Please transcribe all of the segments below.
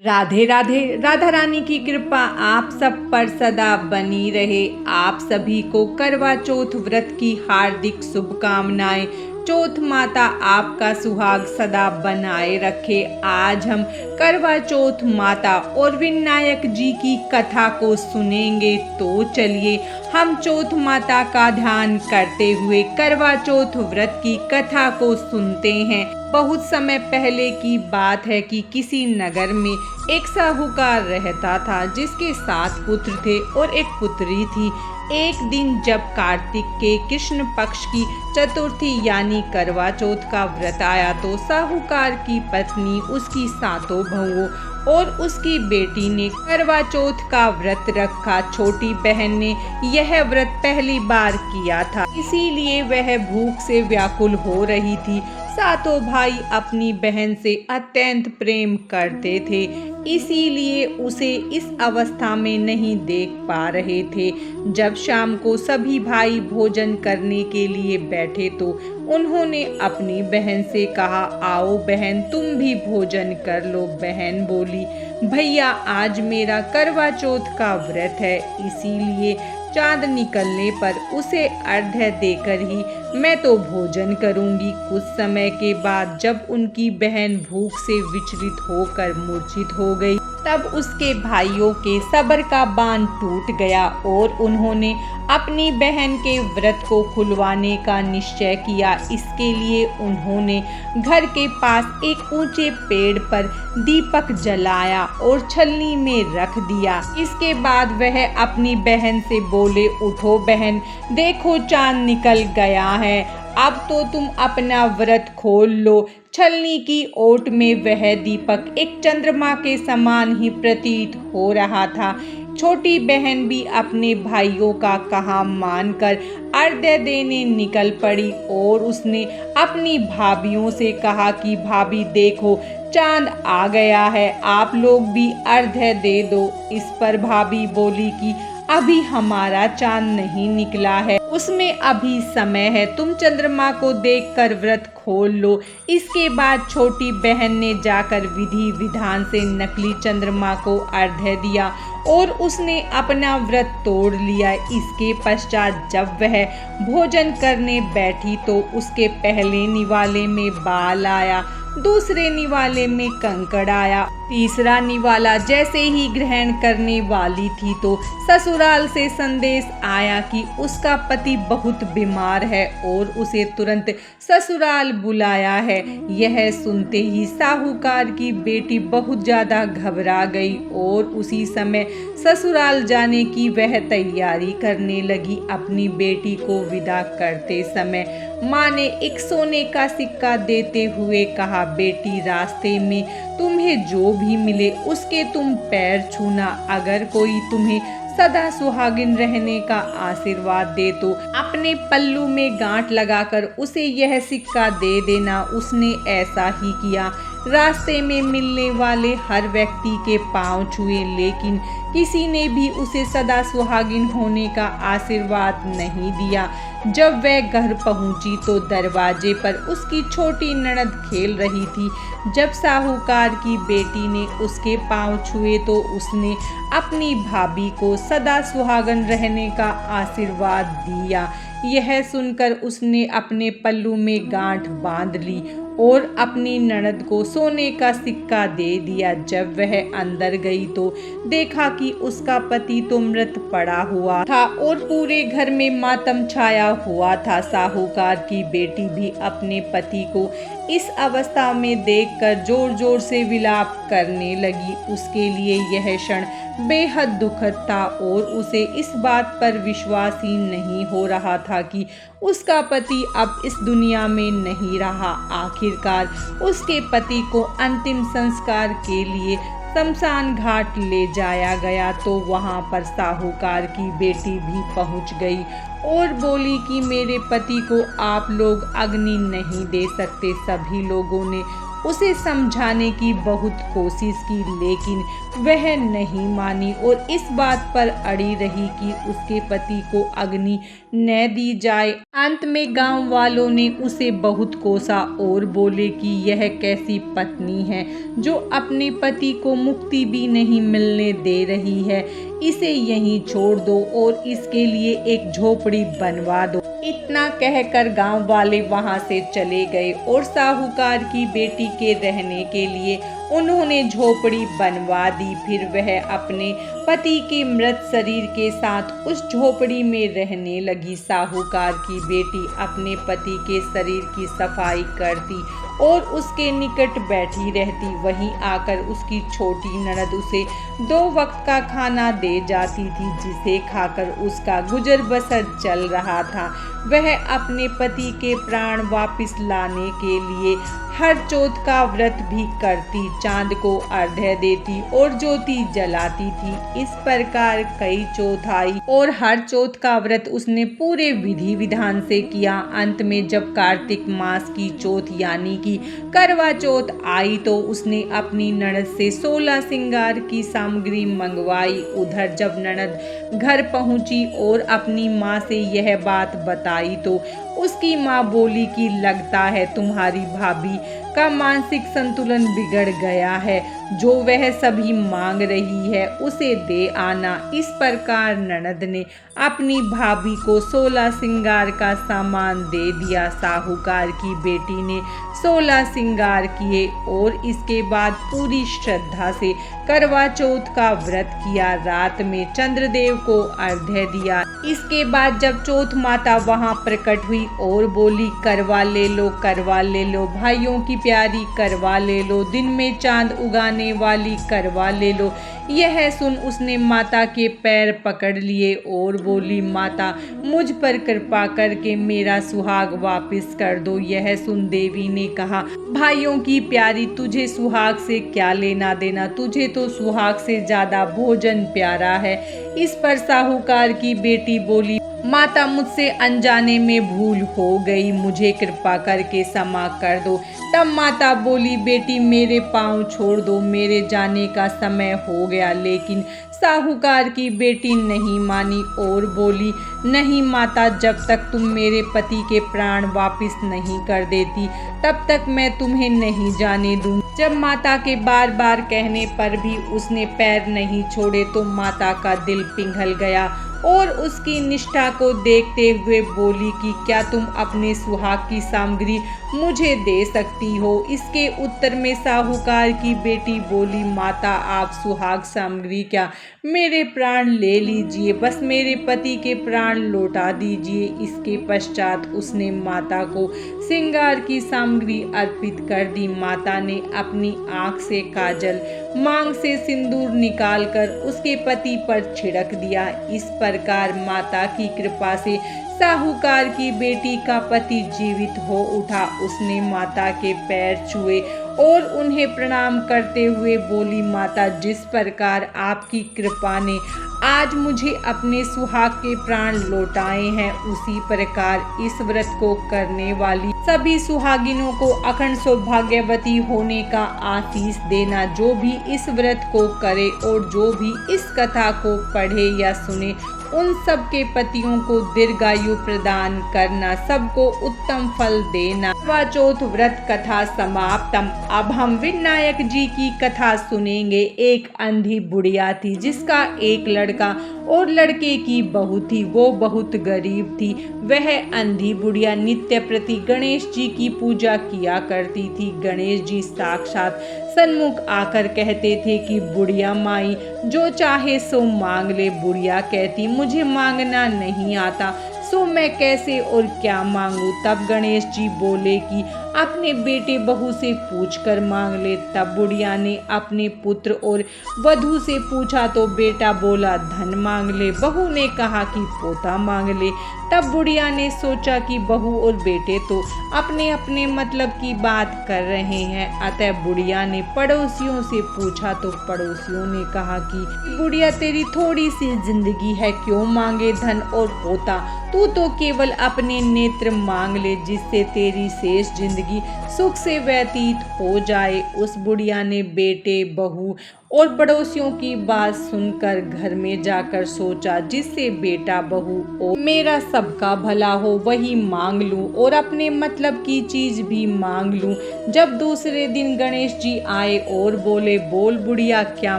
राधे राधे। राधा रानी की कृपा आप सब पर सदा बनी रहे। आप सभी को करवा चौथ व्रत की हार्दिक शुभकामनाएं। चौथ माता आपका सुहाग सदा बनाए रखे। आज हम करवा चौथ माता और विनायक जी की कथा को सुनेंगे। तो चलिए हम चौथ माता का ध्यान करते हुए करवा चौथ व्रत की कथा को सुनते हैं। बहुत समय पहले की बात है कि किसी नगर में एक साहूकार रहता था जिसके 7 पुत्र थे और एक पुत्री थी। एक दिन जब कार्तिक के कृष्ण पक्ष की चतुर्थी यानी करवा चौथ का व्रत आया तो साहूकार की पत्नी, उसकी 7 बहुओं और उसकी बेटी ने करवा चौथ का व्रत रखा। छोटी बहन ने यह व्रत पहली बार किया था, इसीलिए वह भूख से व्याकुल हो रही थी। 7 भाई अपनी बहन से अत्यंत प्रेम करते थे, इसीलिए उसे इस अवस्था में नहीं देख पा रहे थे। जब शाम को सभी भाई भोजन करने के लिए बैठे तो उन्होंने अपनी बहन से कहा, आओ बहन तुम भी भोजन कर लो। बहन बोली, भैया आज मेरा करवा चौथ का व्रत है, इसीलिए चांद निकलने पर उसे अर्घ्य देकर ही मैं तो भोजन करूंगी। कुछ समय के बाद जब उनकी बहन भूख से विचलित होकर मूर्छित हो गई, तब उसके भाइयों के सब्र का बांध टूट गया और उन्होंने अपनी बहन के व्रत को खुलवाने का निश्चय किया। इसके लिए उन्होंने घर के पास एक ऊंचे पेड़ पर दीपक जलाया और छलनी में रख दिया। इसके बाद वह अपनी बहन से बोले, उठो बहन, देखो चांद निकल गया है, अब तो तुम अपना व्रत खोल लो। छलनी की ओट में वह दीपक एक चंद्रमा के समान ही प्रतीत हो रहा था। छोटी बहन भी अपने भाइयों का कहा मानकर अर्घ्य देने निकल पड़ी और उसने अपनी भाभियों से कहा कि भाभी देखो चांद आ गया है, आप लोग भी अर्घ्य दे दो। इस पर भाभी बोली कि अभी हमारा चांद नहीं निकला है, उसमें अभी समय है, तुम चंद्रमा को देखकर व्रत खोल लो। इसके बाद छोटी बहन ने जाकर विधि विधान से नकली चंद्रमा को अर्घ्य दिया और उसने अपना व्रत तोड़ लिया। इसके पश्चात जब वह भोजन करने बैठी तो उसके पहले निवाले में बाल आया, दूसरे निवाले में कंकड़ आया, तीसरा निवाला जैसे ही ग्रहण करने वाली थी तो ससुराल से संदेश आया कि उसका पति बहुत बीमार है और उसे तुरंत ससुराल बुलाया है। यह सुनते ही साहूकार की बेटी बहुत ज्यादा घबरा गई और उसी समय ससुराल जाने की वह तैयारी करने लगी। अपनी बेटी को विदा करते समय माँ ने एक सोने का सिक्का देते हुए कहा, बेटी रास्ते में तुम्हें जो भी मिले उसके तुम पैर छूना, अगर कोई तुम्हें सदा सुहागिन रहने का आशीर्वाद दे तो अपने पल्लू में गांठ लगाकर उसे यह सिक्का दे देना। उसने ऐसा ही किया। रास्ते में मिलने वाले हर व्यक्ति के पांव छुए, लेकिन किसी ने भी उसे सदा सुहागिन होने का आशीर्वाद नहीं दिया। जब वह घर पहुंची तो दरवाजे पर उसकी छोटी ननद खेल रही थी। जब साहूकार की बेटी ने उसके पांव छुए तो उसने अपनी भाभी को सदा सुहागन रहने का आशीर्वाद दिया। यह सुनकर उसने अपने पल्लू में गांठ बांध ली और अपनी ननद को सोने का सिक्का दे दिया। जब वह अंदर गई तो देखा कि उसका पति तो मृत पड़ा हुआ था और पूरे घर में मातम छाया हुआ था। साहूकार की बेटी भी अपने पति को इस अवस्था में देखकर जोर जोर से विलाप करने लगी। उसके लिए यह क्षण बेहद दुखद था और उसे इस बात पर विश्वास ही नहीं हो रहा था कि उसका पति अब इस दुनिया में नहीं रहा। आखिरकार उसके पति को अंतिम संस्कार के लिए शमशान घाट ले जाया गया तो वहां पर साहूकार की बेटी भी पहुंच गई और बोली कि मेरे पति को आप लोग अग्नि नहीं दे सकते। सभी लोगों ने उसे समझाने की बहुत कोशिश की, लेकिन वह नहीं मानी और इस बात पर अड़ी रही कि उसके पति को अग्नि न दी जाए। अंत में गांव वालों ने उसे बहुत कोसा और बोले कि यह कैसी पत्नी है जो अपने पति को मुक्ति भी नहीं मिलने दे रही है। इसे यहीं छोड़ दो और इसके लिए एक झोपड़ी बनवा दो। इतना कहकर गांव वाले वहां से चले गए और साहूकार की बेटी के रहने के लिए उन्होंने झोपड़ी बनवा दी। फिर वह अपने पति के मृत शरीर के साथ उस झोपड़ी में रहने लगी। साहूकार की बेटी अपने पति के शरीर की सफाई करती और उसके निकट बैठी रहती। वहीं आकर उसकी छोटी ननद उसे 2 वक्त का खाना दे जाती थी, जिसे खाकर उसका गुजर बसर चल रहा था। वह अपने पति के प्राण वापस लाने के लिए हर चौथ का व्रत भी करती, चांद को अर्घ्य देती और ज्योति जलाती थी। इस प्रकार कई चौथ आई और हर चौथ का व्रत उसने पूरे विधि विधान से किया। अंत में जब कार्तिक मास की चौथ यानी कि करवा चौथ आई तो उसने अपनी ननद से 16 श्रृंगार की सामग्री मंगवाई। उधर जब ननद घर पहुंची और अपनी माँ से यह बात बताई तो उसकी माँ बोली कि लगता है तुम्हारी भाभी का मानसिक संतुलन बिगड़ गया है, जो वह सभी मांग रही है उसे दे आना। इस प्रकार ननद ने अपनी भाभी को 16 श्रृंगार का सामान दे दिया। साहूकार की बेटी ने 16 श्रृंगार किए और इसके बाद पूरी श्रद्धा से करवा चौथ का व्रत किया। रात में चंद्रदेव को अर्घ्य दिया। इसके बाद जब चौथ माता वहां प्रकट हुई और बोली करवा ले लो भाइयों की प्यारी, करवा ले लो, दिन में चांद उगाने वाली, करवा ले लो। यह सुन उसने माता के पैर पकड़ लिए और बोली माता मुझ पर कृपा करके मेरा सुहाग वापस कर दो। यह सुन देवी ने कहा भाइयों की प्यारी, तुझे सुहाग से क्या लेना देना, तुझे तो सुहाग से ज्यादा भोजन प्यारा है। इस पर साहूकार की बेटी बोली माता मुझसे अनजाने में भूल हो गई, मुझे कृपा करके क्षमा कर दो। तब माता बोली बेटी मेरे पाँव छोड़ दो, मेरे जाने का समय हो गया। लेकिन साहूकार की बेटी नहीं मानी और बोली नहीं माता, जब तक तुम मेरे पति के प्राण वापस नहीं कर देती तब तक मैं तुम्हें नहीं जाने दूंगी। जब माता के बार बार कहने पर भी उसने पैर नहीं छोड़े तो माता का दिल पिघल गया और उसकी निष्ठा को देखते हुए बोली कि क्या तुम अपने सुहाग की सामग्री मुझे दे सकती हो। इसके उत्तर में साहूकार की बेटी बोली माता आप सुहाग सामग्री क्या, मेरे प्राण ले लीजिए, बस मेरे पति के प्राण लौटा दीजिए। इसके पश्चात उसने माता को श्रृंगार की सामग्री अर्पित कर दी। माता ने अपनी आंख से काजल, मांग से सिंदूर निकालकर उसके पति पर छिड़क दिया। इस प्रकार माता की कृपा से साहूकार की बेटी का पति जीवित हो उठा। उसने माता के पैर छुए और उन्हें प्रणाम करते हुए बोली माता जिस प्रकार आपकी कृपा ने आज मुझे अपने सुहाग के प्राण लौटाए हैं, उसी प्रकार इस व्रत को करने वाली सभी सुहागिनों को अखंड सौभाग्यवती होने का आशीष देना। जो भी इस व्रत को करे और जो भी इस कथा को पढ़े या सुने उन सब के पतियों को दीर्घायु प्रदान करना, सबको उत्तम फल देना। करवा चौथ व्रत कथा समाप्तम। अब हम विनायक जी की कथा सुनेंगे। एक अंधी बुढ़िया थी जिसका एक लड़का और लड़के की बहू थी। वो बहुत गरीब थी। वह अंधी बुढ़िया नित्य प्रति गणेश जी की पूजा किया करती थी। गणेश जी साक्षात सन्मुख आकर कहते थे कि बुढ़िया माई जो चाहे सो मांग ले। बुढ़िया कहती मुझे मांगना नहीं आता, सो मैं कैसे और क्या मांगू। तब गणेश जी बोले कि अपने बेटे बहू से पूछकर मांग ले। तब बुढ़िया ने अपने पुत्र और वधू से पूछा तो बेटा बोला धन मांग ले, बहू ने कहा कि पोता मांग ले। तब बुढ़िया ने सोचा कि बहू और बेटे तो अपने अपने मतलब की बात कर रहे हैं, अतः बुढ़िया ने पड़ोसियों से पूछा तो पड़ोसियों ने कहा कि बुढ़िया तेरी थोड़ी सी जिंदगी है, क्यों मांगे धन और पोता, तू तो केवल अपने नेत्र मांग ले, जिससे तेरी शेष जिंदगी जिंदगी सुख से व्यतीत हो जाए। उस बुढ़िया ने बेटे, बहू और पड़ोसियों की बात सुनकर घर में जाकर सोचा, जिससे बेटा बहू और मेरा सबका भला हो वही मांग लूं और अपने मतलब की चीज भी मांग लूं। जब दूसरे दिन गणेश जी आए और बोले, बोल बुढ़िया क्या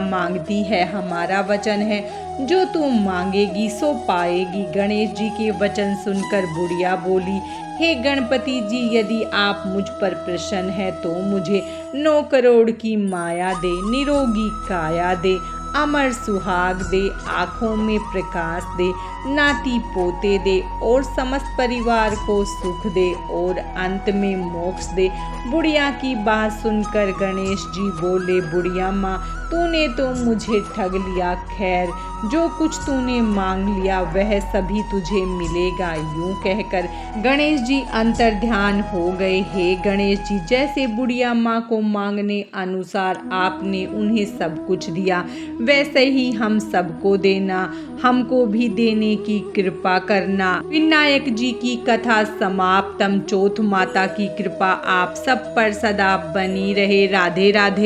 मांगती है, हमारा वचन है जो तू मांगेगी सो पाएगी। गणेश जी के वचन सुनकर बुढ़िया बोली, हे गणपति जी, यदि आप मुझ पर प्रसन्न है तो मुझे 9 करोड़ की माया दे, निरोगी काया दे, अमर सुहाग दे, आँखों में प्रकाश दे, नाती पोते दे और समस्त परिवार को सुख दे और अंत में मोक्ष दे। बुढ़िया की बात सुनकर गणेश जी बोले, बुढ़िया माँ, तूने तो मुझे ठग लिया। खैर, जो कुछ तूने मांग लिया वह सभी तुझे मिलेगा। यूं कहकर गणेश जी अंतर्ध्यान हो गए। हे गणेश जी, जैसे बुढ़िया माँ को मांगने अनुसार आपने उन्हें सब कुछ दिया, वैसे ही हम सबको देना, हमको भी देने की कृपा करना। विनायक जी की कथा समाप्तम। चौथ माता की कृपा आप सब पर सदा बनी रहे। राधे राधे।